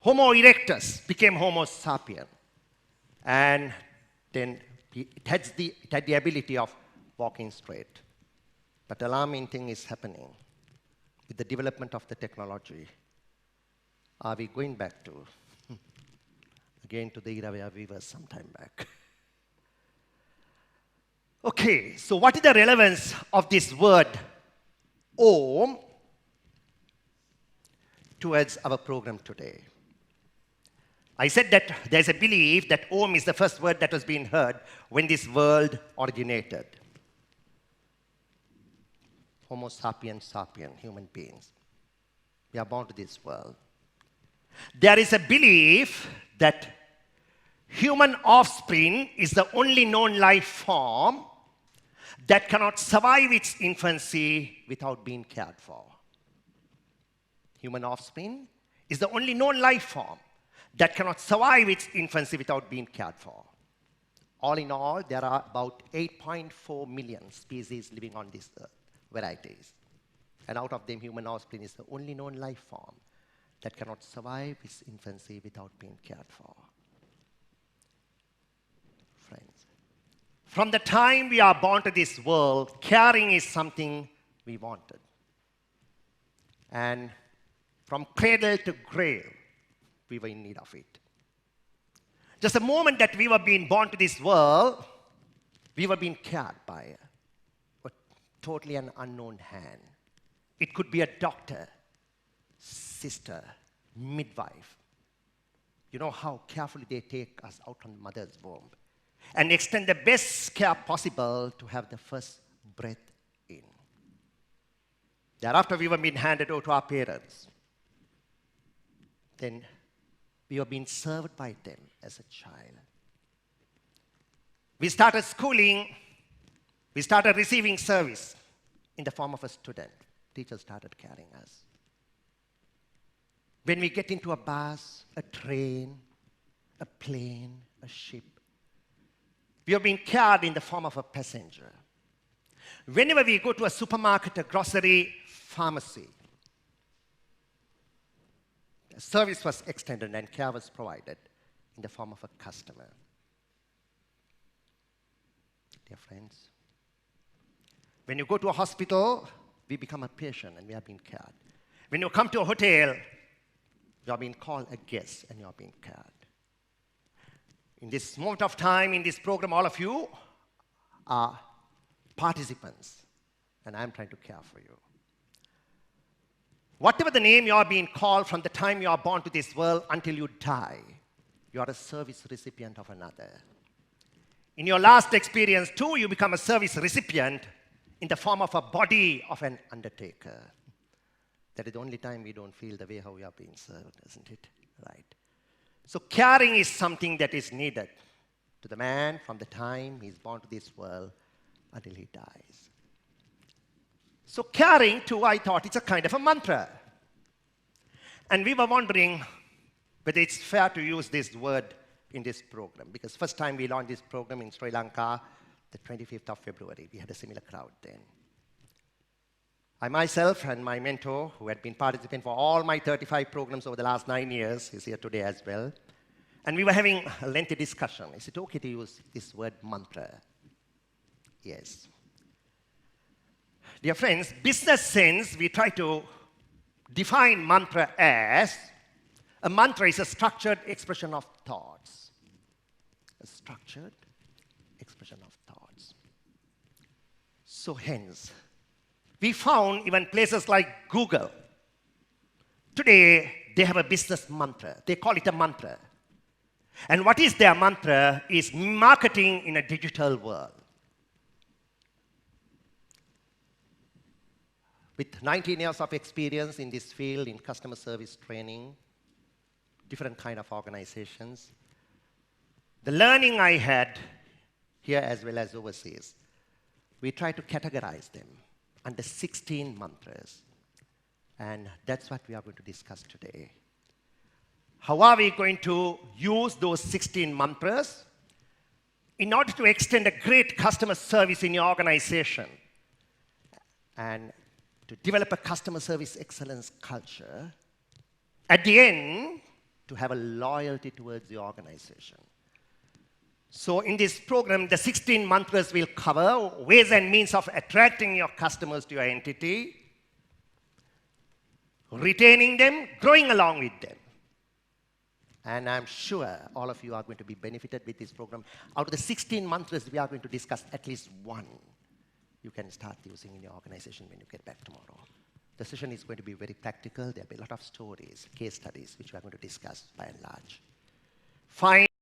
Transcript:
Homo erectus became Homo sapien. And then it had the ability of walking straight. But alarming thing is happening with the development of the technology. Are we going back to, again, to the era where we were some time back? Okay, so what is the relevance of this word Om towards our program today? I said that there's a belief that Om is the first word that was being heard when this world originated. Homo sapiens sapien, human beings. We are born to this world. There is a belief that human offspring is the only known life form that cannot survive its infancy without being cared for. Human offspring is the only known life form that cannot survive its infancy without being cared for. All in all, there are about 8.4 million species living on this earth, varieties. And out of them, human offspring is the only known life form that cannot survive its infancy without being cared for. Friends, from the time we are born to this world, caring is something we wanted. And from cradle to grave, we were in need of it. Just the moment that we were being born to this world, we were being cared by a totally an unknown hand. It could be a doctor, sister, midwife. You know how carefully they take us out from mother's womb and extend the best care possible to have the first breath in. Thereafter, we were being handed over to our parents. Then we were being served by them as a child. We started schooling. We started receiving service in the form of a student. Teachers started carrying us. When we get into a bus, a train, a plane, a ship, we are being carried in the form of a passenger. Whenever we go to a supermarket, a grocery, pharmacy, service was extended and care was provided in the form of a customer. Dear friends, when you go to a hospital, we become a patient and we are being cared. When you come to a hotel, you are being called a guest and you are being cared. In this moment of time, in this program, all of you are participants, and I'm trying to care for you. Whatever the name you are being called from the time you are born to this world until you die, you are a service recipient of another. In your last experience, too, you become a service recipient in the form of a body of an undertaker. That is the only time we don't feel the way how we are being served, isn't it? Right. So caring is something that is needed to the man from the time he's born to this world until he dies. So caring, too, I thought it's a kind of a mantra. And we were wondering whether it's fair to use this word in this program. Because first time we launched this program in Sri Lanka, the 25th of February, we had a similar crowd then. I myself and my mentor, who had been participant for all my 35 programs over the last 9 years, is here today as well. And we were having a lengthy discussion. Is it okay to use this word mantra? Yes. Dear friends, business sense, we try to define mantra as a mantra is a structured expression of thoughts. A structured expression of thoughts. So hence, we found even places like Google. Today, they have a business mantra. They call it a mantra. And what is their mantra is marketing in a digital world. With 19 years of experience in this field, in customer service training, different kind of organizations, the learning I had here as well as overseas, we try to categorize them under 16 mantras. And that's what we are going to discuss today. How are we going to use those 16 mantras in order to extend a great customer service in your organization and to develop a customer service excellence culture? At the end, to have a loyalty towards the organization. So in this program, the 16 mantras will cover ways and means of attracting your customers to your entity, retaining them, growing along with them. And I'm sure all of you are going to be benefited with this program. Out of the 16 mantras, we are going to discuss at least one you can start using in your organization when you get back tomorrow. The session is going to be very practical. There'll be a lot of stories, case studies, which we are going to discuss by and large. Fine.